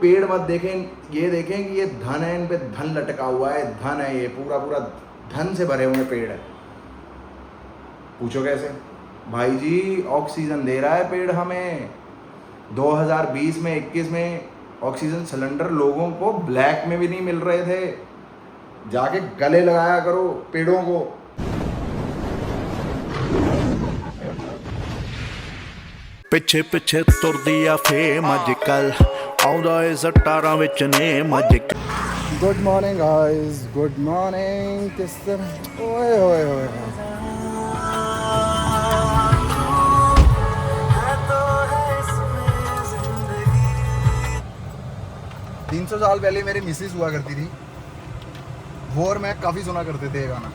पेड़ मत देखें, ये देखें कि ये धन है, इन पे धन लटका हुआ है, धन है, ये पूरा पूरा धन से भरे हुए पेड़ है। पूछो कैसे? भाई जी ऑक्सीजन दे रहा है पेड़ हमें। 2020 में 21 में ऑक्सीजन सिलेंडर लोगों को ब्लैक में भी नहीं मिल रहे थे। जाके गले लगाया करो पेड़ों को। ਪਿੱਛੇ ਪਿੱਛੇ ਤੁਰਦੀ ਆ ਫੇਮ ਅੱਜ ਕੱਲ ਆਉਂਦਾ ਏ ਸਟਾਰਾਂ ਵਿੱਚ ਨੇਮ ਅੱਜ ਕੱਲ। Good morning guys, good morning. किस तरह ओए ओए ओए 300 साल पहले मेरी मिसेस हुआ करती थी, वो और मैं काफ़ी सुना करते थे ये गाना।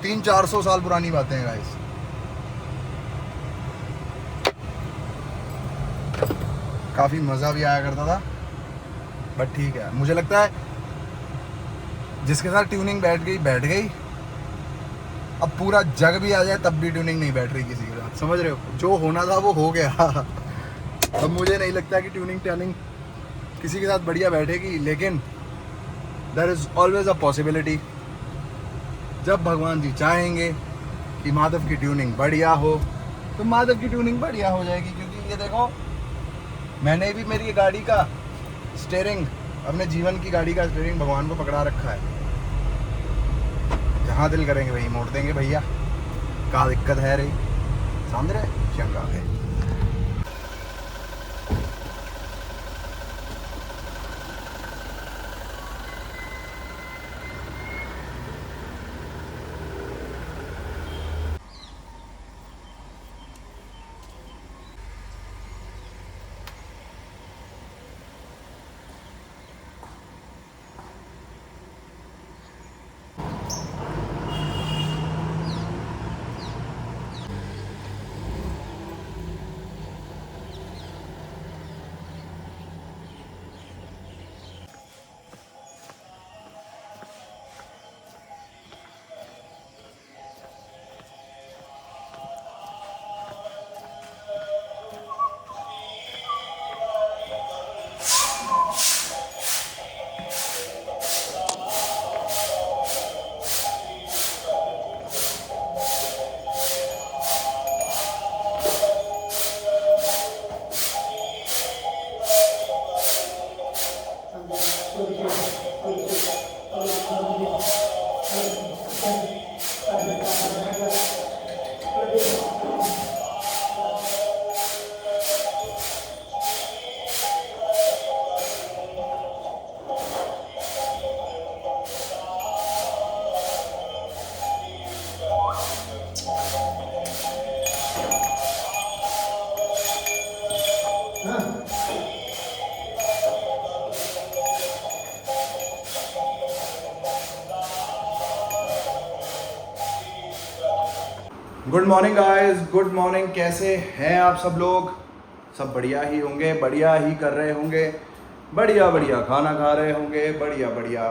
300-400 साल पुरानी बातें हैं गाइस। काफ़ी मज़ा भी आया करता था, बट ठीक है, मुझे लगता है जिसके साथ ट्यूनिंग बैठ गई। अब पूरा जग भी आ जाए तब भी ट्यूनिंग नहीं बैठ रही किसी के साथ, समझ रहे हो? जो होना था वो हो गया। अब मुझे नहीं लगता कि ट्यूनिंग किसी के साथ बढ़िया बैठेगी, लेकिन there is always a possibility. जब भगवान जी चाहेंगे कि माधव की ट्यूनिंग बढ़िया हो तो माधव की ट्यूनिंग बढ़िया हो जाएगी। क्योंकि ये देखो, मैंने भी मेरी गाड़ी का स्टीयरिंग, अपने जीवन की गाड़ी का स्टीयरिंग भगवान को पकड़ा रखा है। जहाँ दिल करेंगे वहीं मोड़ देंगे भैया, क्या दिक्कत है रही? समझ रहे? चंगा है। Good morning guys, good morning. कैसे हैं आप सब लोग? सब बढ़िया ही होंगे, बढ़िया ही कर रहे होंगे, बढ़िया बढ़िया खाना खा रहे होंगे, बढ़िया बढ़िया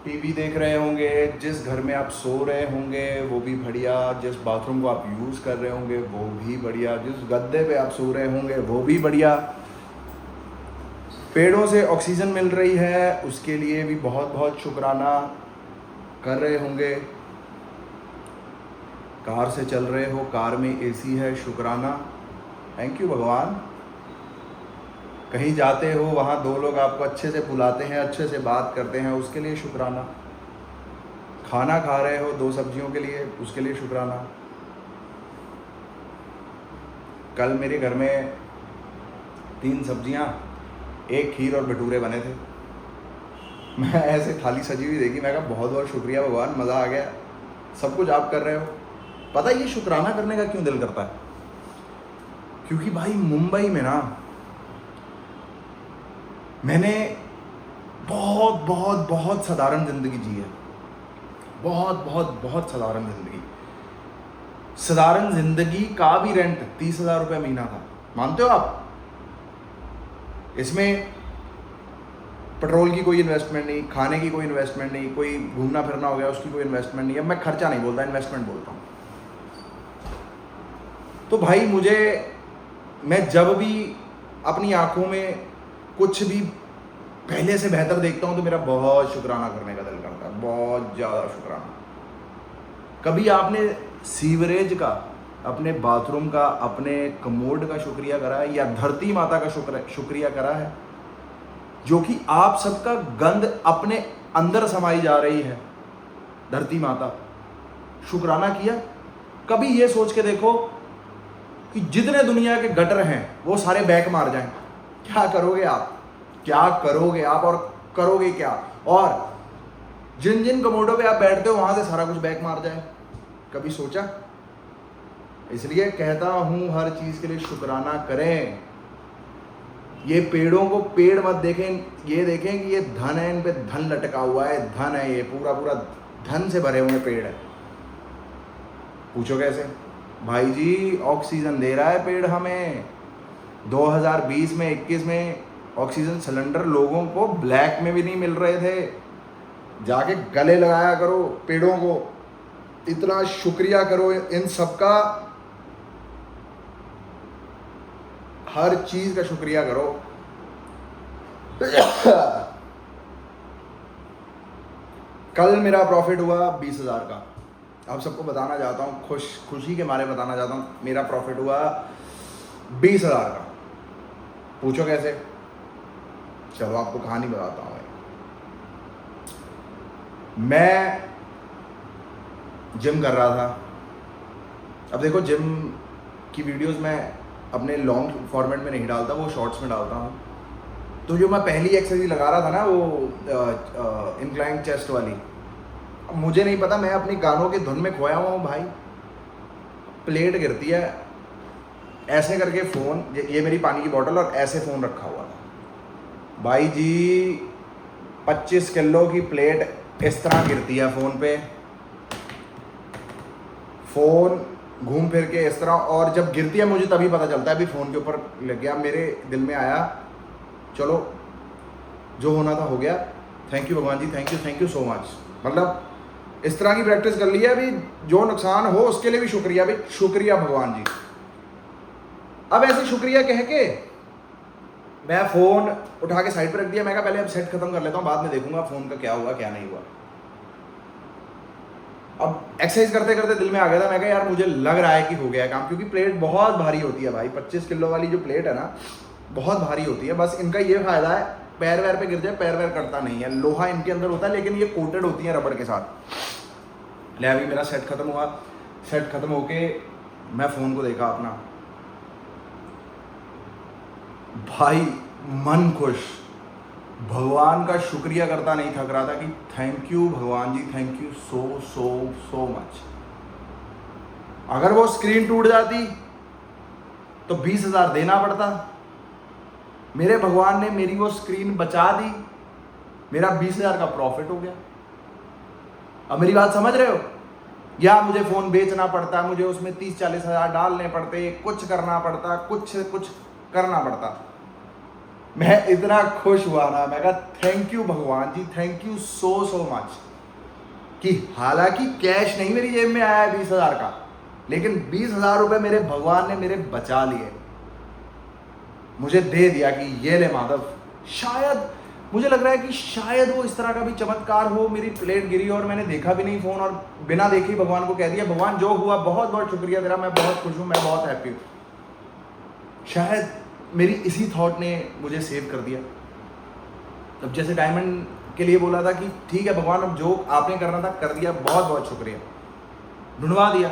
टीवी देख रहे होंगे। जिस घर में आप सो रहे होंगे वो भी बढ़िया, जिस बाथरूम को आप यूज़ कर रहे होंगे वो भी बढ़िया, जिस गद्दे पे आप सो रहे होंगे वो भी बढ़िया। पेड़ों से ऑक्सीजन मिल रही है, उसके लिए भी बहुत बहुत शुक्राना कर रहे होंगे। कार से चल रहे हो, कार में एसी है, शुक्राना, थैंक यू भगवान। कहीं जाते हो, वहाँ दो लोग आपको अच्छे से बुलाते हैं, अच्छे से बात करते हैं, उसके लिए शुक्राना। खाना खा रहे हो 2 सब्जियों के लिए, उसके लिए शुक्राना। कल मेरे घर में 3 सब्जियाँ, 1 खीर और भटूरे बने थे। मैं ऐसे थाली सजी हुई देखी, मैं कहा बहुत बहुत शुक्रिया भगवान, मज़ा आ गया, सब कुछ आप कर रहे हो। पता है ये शुक्राना करने का क्यों दिल करता है? क्योंकि भाई मुंबई में ना मैंने बहुत बहुत बहुत साधारण ज़िंदगी जी है, बहुत बहुत बहुत साधारण ज़िंदगी। साधारण ज़िंदगी का भी रेंट 30,000 रुपये महीना था, मानते हो आप? इसमें पेट्रोल की कोई इन्वेस्टमेंट नहीं, खाने की कोई इन्वेस्टमेंट नहीं, कोई घूमना फिरना हो गया उसकी कोई इन्वेस्टमेंट नहीं। अब मैं खर्चा नहीं बोलता, इन्वेस्टमेंट बोलता हूँ। तो भाई मैं जब भी अपनी आंखों में कुछ भी पहले से बेहतर देखता हूँ तो मेरा बहुत शुक्राना करने का दिल करता है, बहुत ज़्यादा शुक्राना। कभी आपने सीवरेज का, अपने बाथरूम का, अपने कमोड का शुक्रिया करा है, या धरती माता का शुक्रिया करा है, जो कि आप सबका गंद अपने अंदर समाई जा रही है? धरती माता, शुक्राना किया? कभी ये सोच के देखो कि जितने दुनिया के गटर हैं वो सारे बैक मार जाएं, क्या करोगे आप? क्या करोगे आप और करोगे क्या? और जिन जिन कमोडों पे आप बैठते हो वहां से सारा कुछ बैक मार जाए, कभी सोचा? इसलिए कहता हूं हर चीज के लिए शुक्राना करें। ये पेड़ों को पेड़ मत देखें, ये देखें कि ये धन है, इन पे धन लटका हुआ है, धन है, ये पूरा पूरा धन से भरे हुए पेड़ है। पूछो कैसे? भाई जी ऑक्सीजन दे रहा है पेड़ हमें। 2020 में 21 में ऑक्सीजन सिलेंडर लोगों को ब्लैक में भी नहीं मिल रहे थे। जाके गले लगाया करो पेड़ों को, इतना शुक्रिया करो इन सबका, हर चीज का शुक्रिया करो। कल मेरा प्रॉफिट हुआ 20,000 का। आप सबको बताना चाहता हूँ, खुशी के मारे बताना चाहता हूँ, मेरा प्रॉफिट हुआ 20,000 का। पूछो कैसे? चलो आपको कहानी बताता हूँ। मैं जिम कर रहा था। अब देखो, जिम की वीडियोस मैं अपने लॉन्ग फॉर्मेट में नहीं डालता, वो शॉर्ट्स में डालता हूँ। तो जो मैं पहली एक्सरसाइज लगा रहा था ना, वो इंक्लाइन चेस्ट वाली, मुझे नहीं पता, मैं अपने गानों के धुन में खोया हुआ हूँ भाई। प्लेट गिरती है, ऐसे करके फ़ोन, ये मेरी पानी की बोतल और ऐसे फ़ोन रखा हुआ था भाई जी। 25 किलो की प्लेट इस तरह गिरती है फ़ोन पे, फ़ोन घूम फिर के इस तरह, और जब गिरती है मुझे तभी पता चलता है अभी फ़ोन के ऊपर लग गया। मेरे दिल में आया, चलो जो होना था हो गया, थैंक यू भगवान जी, थैंक यू सो मच। मतलब इस तरह की प्रैक्टिस कर ली है अभी, जो नुकसान हो उसके लिए भी शुक्रिया, भी शुक्रिया भगवान जी। अब ऐसे शुक्रिया कह के मैं फ़ोन उठा के साइड पर रख दिया। मैं कहा पहले अब सेट खत्म कर लेता हूँ, बाद में देखूंगा फ़ोन का क्या हुआ क्या नहीं हुआ। अब एक्सरसाइज करते करते दिल में आ गया था, मैं कहा यार मुझे लग रहा है कि हो गया काम, क्योंकि प्लेट बहुत भारी होती है भाई। 25 किलो वाली जो प्लेट है ना, बहुत भारी होती है। बस इनका ये फायदा है, पैर वैर पे गिर जाए, पैर वैर करता नहीं है, लोहा इनके अंदर होता है, लेकिन ये कोटेड होती है रबड़ के साथ। ले अभी मेरा सेट खत्म हुआ, सेट खत्म होके मैं फ़ोन को देखा अपना, भाई मन खुश, भगवान का शुक्रिया करता नहीं थक रहा था कि थैंक यू भगवान जी, thank you so so so much. अगर वो स्क्रीन टूट जाती तो 20,000 देना पड़ता। मेरे भगवान ने मेरी वो स्क्रीन बचा दी, मेरा 20,000 का प्रॉफिट हो गया। अब मेरी बात समझ रहे हो? या मुझे फ़ोन बेचना पड़ता, मुझे उसमें 30-40 हज़ार डालने पड़ते, कुछ करना पड़ता, कुछ करना पड़ता। मैं इतना खुश हुआ ना, मैं कहा थैंक यू भगवान जी, thank you so so much. कि हालांकि कैश नहीं मेरी जेब में आया है 20,000 का, लेकिन 20,000 रुपये मेरे भगवान ने मेरे बचा लिए, मुझे दे दिया कि ये ले माधव। शायद मुझे लग रहा है कि शायद वो इस तरह का भी चमत्कार हो, मेरी प्लेट गिरी और मैंने देखा भी नहीं फ़ोन, और बिना देखे ही भगवान को कह दिया भगवान जो हुआ बहुत बहुत शुक्रिया तेरा, मैं बहुत खुश हूँ, मैं बहुत हैप्पी हूँ। शायद मेरी इसी थॉट ने मुझे सेव कर दिया। अब जैसे डायमंड के लिए बोला था कि ठीक है भगवान, अब जो आपने करना था कर दिया, बहुत बहुत शुक्रिया, ढूंढवा दिया।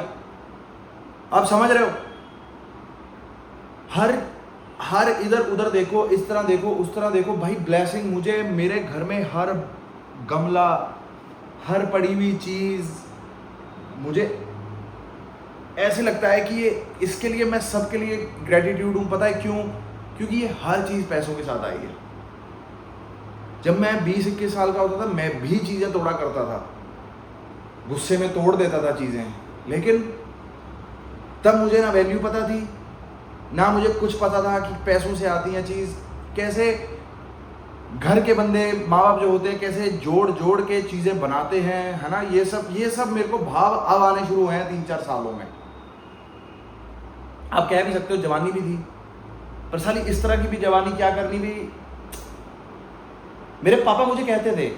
अब समझ रहे हो? हर इधर उधर देखो, इस तरह देखो, उस तरह देखो, भाई ब्लेसिंग मुझे मेरे घर में हर गमला, हर पड़ी हुई चीज़, मुझे ऐसे लगता है कि ये इसके लिए मैं सबके लिए ग्रेटिट्यूड हूँ। पता है क्यों? क्योंकि ये हर चीज़ पैसों के साथ आई है। जब मैं 20-21 साल का होता था, मैं भी चीज़ें तोड़ा करता था, गुस्से में तोड़ देता था चीज़ें, लेकिन तब मुझे ना वैल्यू पता थी, ना मुझे कुछ पता था कि पैसों से आती है चीज़, कैसे घर के बंदे, माँ बाप जो होते हैं, कैसे जोड़ जोड़ के चीज़ें बनाते हैं, है ना। ये सब मेरे को भाव अब आने शुरू हुए हैं 3-4 सालों में। आप कह भी सकते हो जवानी भी थी, पर साली इस तरह की भी जवानी क्या करनी भी, मेरे पापा मुझे कहते थे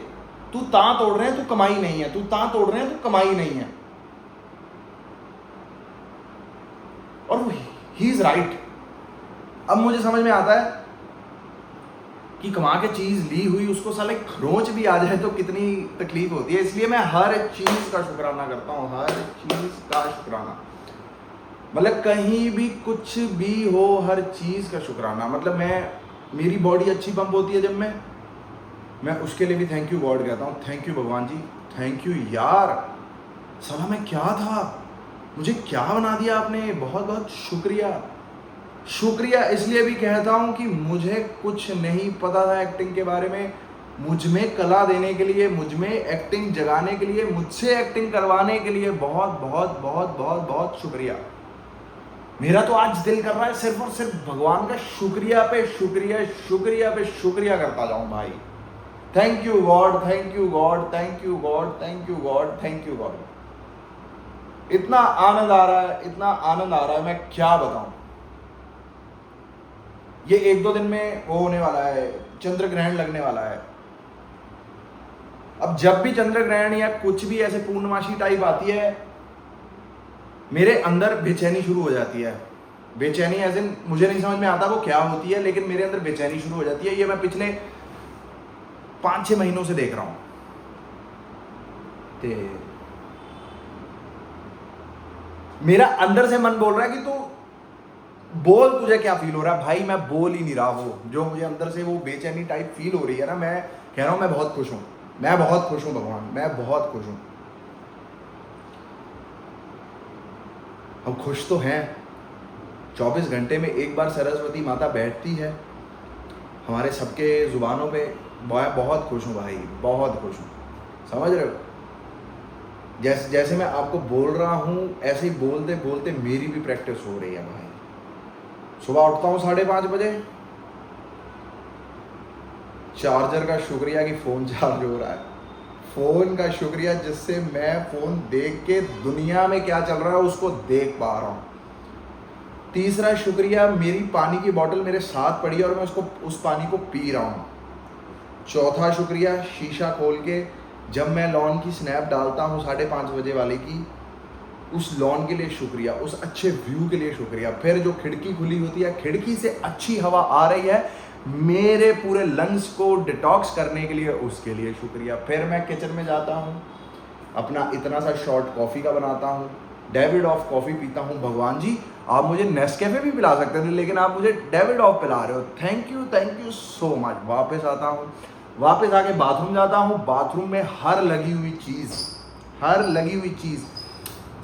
तू तां तोड़ रहे हैं, तू कमाई नहीं है, तू तां तोड़ रहे हैं, तू कमाई नहीं है। और ही इज राइट। अब मुझे समझ में आता है कि कमा के चीज ली हुई उसको साले खरोंच भी आ जाए तो कितनी तकलीफ होती है। इसलिए मैं हर चीज का शुक्राना करता हूँ, हर चीज का शुक्राना। मतलब कहीं भी कुछ भी हो, हर चीज का शुक्राना। मतलब मेरी बॉडी अच्छी पंप होती है जब मैं उसके लिए भी थैंक यू गॉड कहता हूँ। थैंक यू भगवान जी, थैंक यू यार। साला मैं क्या था, मुझे क्या बना दिया आपने, बहुत बहुत शुक्रिया। शुक्रिया इसलिए भी कहता हूं कि मुझे कुछ नहीं पता था एक्टिंग के बारे में। मुझ में कला देने के लिए, मुझ में एक्टिंग जगाने के लिए, मुझसे एक्टिंग करवाने के लिए बहुत बहुत बहुत बहुत बहुत शुक्रिया। मेरा तो आज दिल कर रहा है सिर्फ और सिर्फ भगवान का शुक्रिया पे शुक्रिया, शुक्रिया पे शुक्रिया करता जाऊं भाई। Thank you God, thank you God, thank you God, thank you God, thank you God. इतना आनंद आ रहा है, इतना आनंद आ रहा है, मैं क्या बताऊं। ये 1-2 दिन में वो होने वाला है, चंद्र ग्रहण लगने वाला है। अब जब भी चंद्र ग्रहण या कुछ भी ऐसे पूर्णमासी टाइप आती है, मेरे अंदर बेचैनी शुरू हो जाती है। बेचैनी एज इन मुझे नहीं समझ में आता वो क्या होती है, लेकिन मेरे अंदर बेचैनी शुरू हो जाती है। ये मैं पिछले 5-6 महीनों से देख रहा हूं। मेरा अंदर से मन बोल रहा है कि तू बोल, तुझे क्या फील हो रहा है भाई। मैं बोल ही नहीं रहा। वो जो मुझे अंदर से वो बेचैनी टाइप फील हो रही है ना, मैं कह रहा हूं मैं बहुत खुश हूं, मैं बहुत खुश हूं भगवान, मैं बहुत खुश हूं। हम खुश तो हैं। 24 घंटे में एक बार सरस्वती माता बैठती है हमारे सबके जुबानों पे। मैं बहुत खुश हूं भाई, बहुत खुश हूं। समझ रहे हो, जैसे मैं आपको बोल रहा हूं ऐसे ही बोलते बोलते मेरी भी प्रैक्टिस हो रही है भाई। सुबह उठता हूँ 5:30 बजे, चार्जर का शुक्रिया कि फ़ोन चार्ज हो रहा है। फ़ोन का शुक्रिया जिससे मैं फ़ोन देख के दुनिया में क्या चल रहा है उसको देख पा रहा हूँ। तीसरा शुक्रिया, मेरी पानी की बोतल मेरे साथ पड़ी है और मैं उस पानी को पी रहा हूँ। चौथा शुक्रिया, शीशा खोल के जब मैं लॉन की स्नैप डालता हूँ 5:30 बजे वाले की, उस लॉन के लिए शुक्रिया, उस अच्छे व्यू के लिए शुक्रिया। फिर जो खिड़की खुली होती है, खिड़की से अच्छी हवा आ रही है मेरे पूरे लंग्स को डिटॉक्स करने के लिए, उसके लिए शुक्रिया। फिर मैं किचन में जाता हूँ, अपना इतना सा शॉर्ट कॉफ़ी का बनाता हूँ, डेविड ऑफ कॉफ़ी पीता हूँ। भगवान जी आप मुझे नेस्कैफे भी पिला सकते थे, लेकिन आप मुझे डेविड ऑफ पिला रहे हो, थैंक यू सो मच। वापस आता हूँ, वापस आके बाथरूम जाता हूँ। बाथरूम में हर लगी हुई चीज़,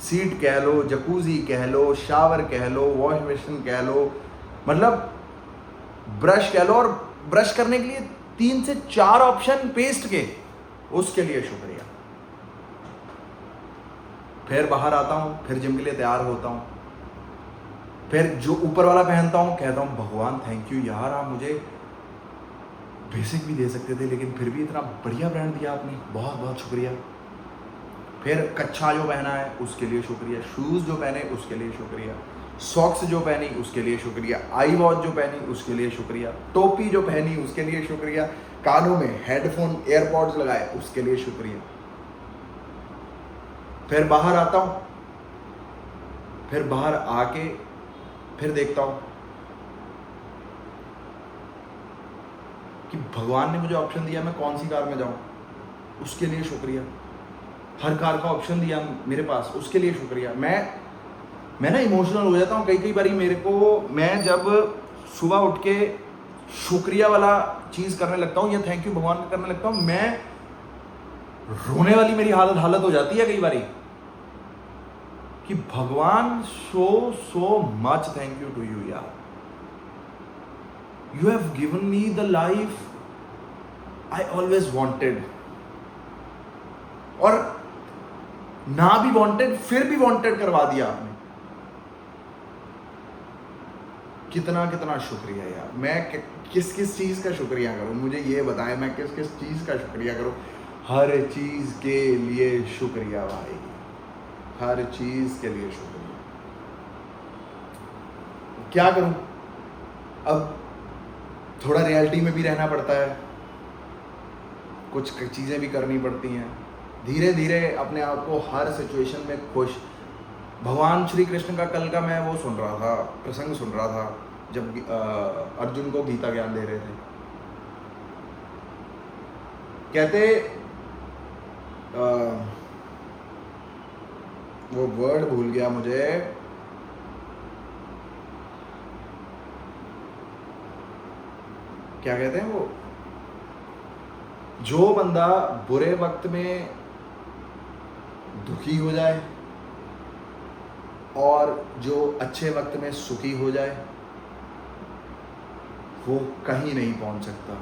सीट कह लो, जकूजी कह लो, शावर कह लो, वॉश बेसिन कह लो, मतलब ब्रश कह लो, और ब्रश करने के लिए 3 से 4 ऑप्शन पेस्ट के, उसके लिए शुक्रिया। फिर बाहर आता हूँ, फिर जिम के लिए तैयार होता हूँ, फिर जो ऊपर वाला पहनता हूँ कहता हूँ भगवान थैंक यू यार, आप मुझे बेसिक भी दे सकते थे लेकिन फिर भी इतना बढ़िया ब्रांड दिया आपने, बहुत बहुत शुक्रिया। फिर कच्छा जो पहना है उसके लिए शुक्रिया, शूज़ जो पहने उसके लिए शुक्रिया, सॉक्स जो पहनी उसके लिए शुक्रिया, आई वॉच जो पहनी उसके लिए शुक्रिया, टोपी जो पहनी उसके लिए शुक्रिया, कानों में हेडफोन एयरपॉड्स लगाए उसके लिए शुक्रिया। फिर बाहर आता हूँ, फिर बाहर आके फिर देखता हूँ कि भगवान ने मुझे ऑप्शन दिया मैं कौन सी कार में जाऊँ, उसके लिए शुक्रिया। हर कार का ऑप्शन दिया मेरे पास, उसके लिए शुक्रिया। मैं ना इमोशनल हो जाता हूँ कई बारी मेरे को। मैं जब सुबह उठ के शुक्रिया वाला चीज़ करने लगता हूँ या थैंक यू भगवान का करने लगता हूँ, मैं रोने वाली मेरी हालत हो जाती है कई बारी कि भगवान so much thank you to you यार, you have given me the life I always wanted, और ना भी वांटेड फिर भी वांटेड करवा दिया आपने। कितना कितना शुक्रिया यार। मैं किस चीज का शुक्रिया करूं, मुझे ये बताएं, मैं किस चीज का शुक्रिया करूं। हर चीज के लिए शुक्रिया भाई, हर चीज के लिए शुक्रिया। क्या करूं, अब थोड़ा रियलिटी में भी रहना पड़ता है। कुछ चीज़ें भी करनी पड़ती हैं। धीरे धीरे अपने आप को हर सिचुएशन में खुश। भगवान श्री कृष्ण का कल का मैं वो सुन रहा था, प्रसंग सुन रहा था, जब अर्जुन को गीता ज्ञान दे रहे थे। कहते वो वर्ड भूल गया मुझे, क्या कहते हैं वो, जो बंदा बुरे वक्त में दुखी हो जाए और जो अच्छे वक्त में सुखी हो जाए, वो कहीं नहीं पहुंच सकता।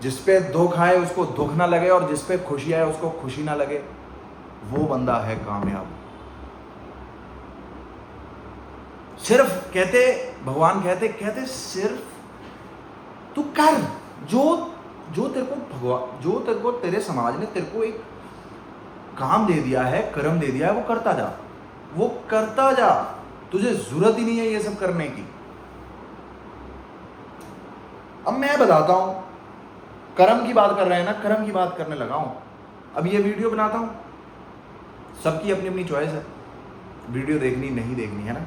जिस पे दुख आए उसको दुख ना लगे और जिस पे खुशी आए उसको खुशी ना लगे, वो बंदा है कामयाब। सिर्फ कहते, भगवान कहते सिर्फ तू कर जो तेरे को तेरे समाज ने तेरे को एक काम दे दिया है, कर्म दे दिया है, वो करता जा। तुझे जरूरत ही नहीं है ये सब करने की। अब मैं बताता हूं, कर्म की बात कर रहे हैं ना, कर्म की बात करने लगा हूं। अब ये वीडियो बनाता हूं, सबकी अपनी अपनी चॉइस है, वीडियो देखनी नहीं देखनी, है ना।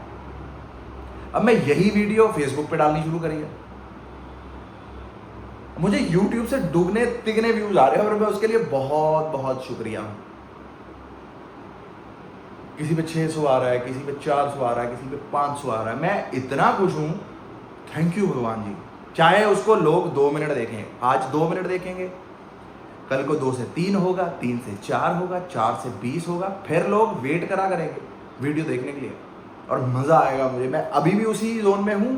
अब मैं यही वीडियो फेसबुक पे डालनी शुरू करी है, मुझे YouTube से दुगने तिगने व्यूज आ रहे हैं और मैं उसके लिए बहुत बहुत शुक्रिया हूं। किसी पे 600 आ रहा है, किसी पे 400 आ रहा है, किसी पे 500 आ रहा है। मैं इतना खुश हूं, थैंक यू भगवान जी। चाहे उसको लोग 2 मिनट देखें, आज 2 मिनट देखेंगे, कल को 2 से 3 होगा, 3 से 4 होगा, 4 से 20 होगा, फिर लोग वेट करा करेंगे वीडियो देखने के लिए और मजा आएगा मुझे। मैं अभी भी उसी जोन में हूं,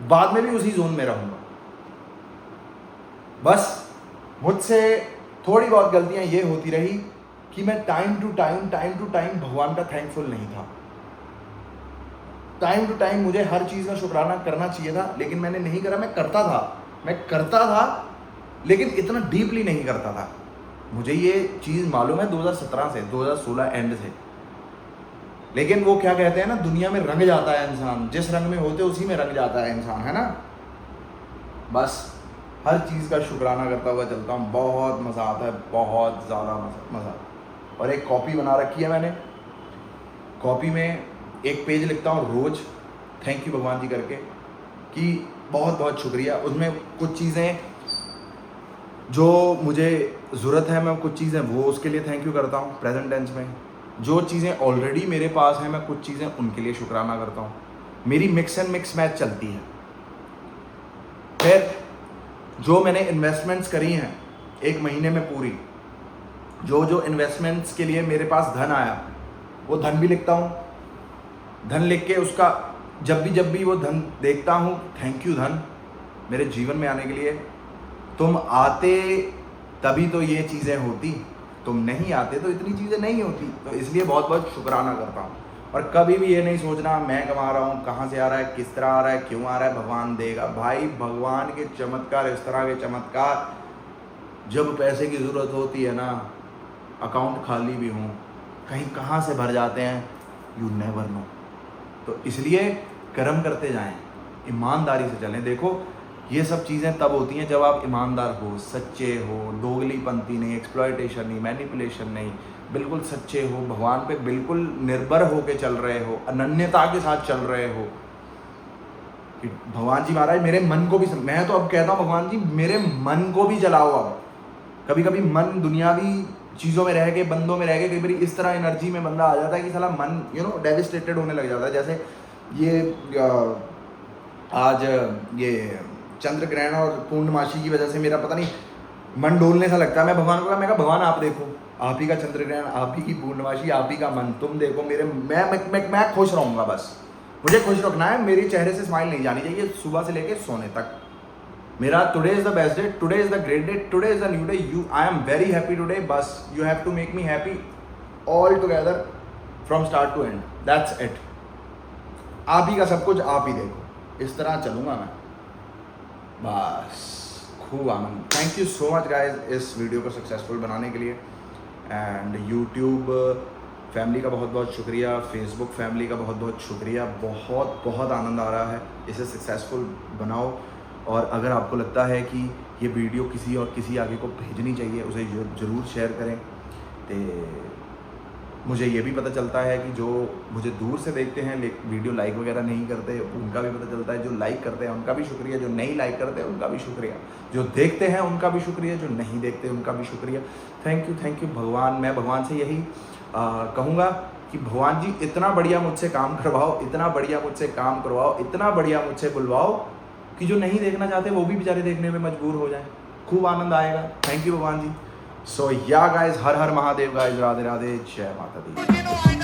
बाद में भी उसी जोन में रहूंगा। बस मुझसे थोड़ी बहुत गलतियां ये होती रही कि मैं टाइम टू टाइम भगवान का थैंकफुल नहीं था। टाइम टू टाइम मुझे हर चीज़ का शुक्राना करना चाहिए था, लेकिन मैंने नहीं करा। मैं करता था लेकिन इतना डीपली नहीं करता था। मुझे ये चीज़ मालूम है 2017 से, 2016 एंड से। लेकिन वो क्या कहते हैं ना, दुनिया में रंग जाता है इंसान, जिस रंग में होते उसी में रंग जाता है इंसान, है ना। बस हर चीज़ का शुक्राना करता हुआ चलता हूँ। बहुत मज़ा आता है, बहुत ज़्यादा मज़ा। और एक कॉपी बना रखी है मैंने, कॉपी में एक पेज लिखता हूँ रोज़, थैंक यू भगवान जी करके, कि बहुत बहुत शुक्रिया। उसमें कुछ चीज़ें जो मुझे ज़रूरत है, मैं कुछ चीज़ें वो उसके लिए थैंक यू करता हूँ प्रेजेंट टेंस में। जो चीज़ें ऑलरेडी मेरे पास हैं, मैं कुछ चीज़ें उनके लिए शुक्राना करता हूँ। मेरी मिक्स एंड मिक्स मैच चलती है। फिर जो मैंने इन्वेस्टमेंट्स करी हैं 1 महीने में पूरी, जो इन्वेस्टमेंट्स के लिए मेरे पास धन आया, वो धन भी लिखता हूँ। धन लिख के उसका जब भी वो धन देखता हूँ, थैंक यू धन मेरे जीवन में आने के लिए। तुम आते तभी तो ये चीज़ें होती, तुम नहीं आते तो इतनी चीज़ें नहीं होती। तो इसलिए बहुत बहुत शुक्राना करता हूँ। और कभी भी ये नहीं सोचना मैं कमा रहा हूँ, कहाँ से आ रहा है, किस तरह आ रहा है, क्यों आ रहा है, भगवान देगा। भाई भगवान के चमत्कार, इस तरह के चमत्कार, जब पैसे की ज़रूरत होती है ना, अकाउंट खाली भी हों, कहीं कहाँ से भर जाते हैं, यू नेवर नो। तो इसलिए कर्म करते जाएं, ईमानदारी से चलें। देखो ये सब चीज़ें तब होती हैं जब आप ईमानदार हो, सच्चे हो, दोगलीपंथी नहीं, एक्सप्लॉयटेशन नहीं, मैनिपुलेशन नहीं, बिल्कुल सच्चे हो, भगवान पे बिल्कुल निर्भर हो के चल रहे हो, अनन्यता के साथ चल रहे हो कि भगवान जी महाराज मेरे मन को भी, मैं तो अब कहता हूँ भगवान जी मेरे मन को भी चलाओ। अब कभी कभी मन दुनियावी चीज़ों में रह के, बंदों में रह के, कई बार इस तरह एनर्जी में बंदा आ जाता है कि साला मन डेविस्टेटेड होने लग जाता है। जैसे ये आज ये चंद्र ग्रहण और पूर्णमासी की वजह से मेरा पता नहीं मन डोलने सा लगता है। मैं भगवान को कहा, मैं कहा भगवान आप देखो, आप ही का चंद्र ग्रहण, आप ही की पूर्णमासी, आप ही का मन, तुम देखो मेरे, मैं खुश रहूँगा। बस मुझे खुश रखना है, मेरे चेहरे से स्माइल नहीं जानी चाहिए सुबह से लेके सोने तक। मेरा today is the best day, today is the great day, today is the new day, I am very happy today. बस you have to make me happy all together from start to end, that's it. आप ही का सब कुछ आप ही देखो, इस तरह चलूँगा मैं। बस खूब आनंद। Thank you so much guys इस वीडियो को सक्सेसफुल बनाने के लिए। एंड यूट्यूब फैमिली का बहुत बहुत शुक्रिया, फेसबुक फैमिली का बहुत बहुत शुक्रिया। बहुत बहुत आनंद आ रहा है, इसे सक्सेसफुल बनाओ। और अगर आपको लगता है कि ये वीडियो किसी आगे को भेजनी चाहिए, उसे ज़रूर शेयर करें। तो मुझे ये भी पता चलता है कि जो मुझे दूर से देखते हैं वीडियो लाइक वगैरह नहीं करते, उनका भी पता चलता है। जो लाइक करते हैं उनका भी शुक्रिया, जो नहीं लाइक करते हैं उनका भी शुक्रिया, जो देखते हैं उनका भी शुक्रिया, जो नहीं देखते उनका भी शुक्रिया। थैंक यू भगवान। मैं भगवान से यही कहूँगा कि भगवान जी इतना बढ़िया मुझसे काम करवाओ, इतना बढ़िया मुझसे काम करवाओ, इतना बढ़िया मुझसे बुलवाओ कि जो नहीं देखना चाहते वो भी बेचारे देखने में मजबूर हो जाएं। खूब आनंद आएगा। थैंक यू भगवान जी। सो या गाइज, हर हर महादेव गाइज, राधे राधे, जय माता दी।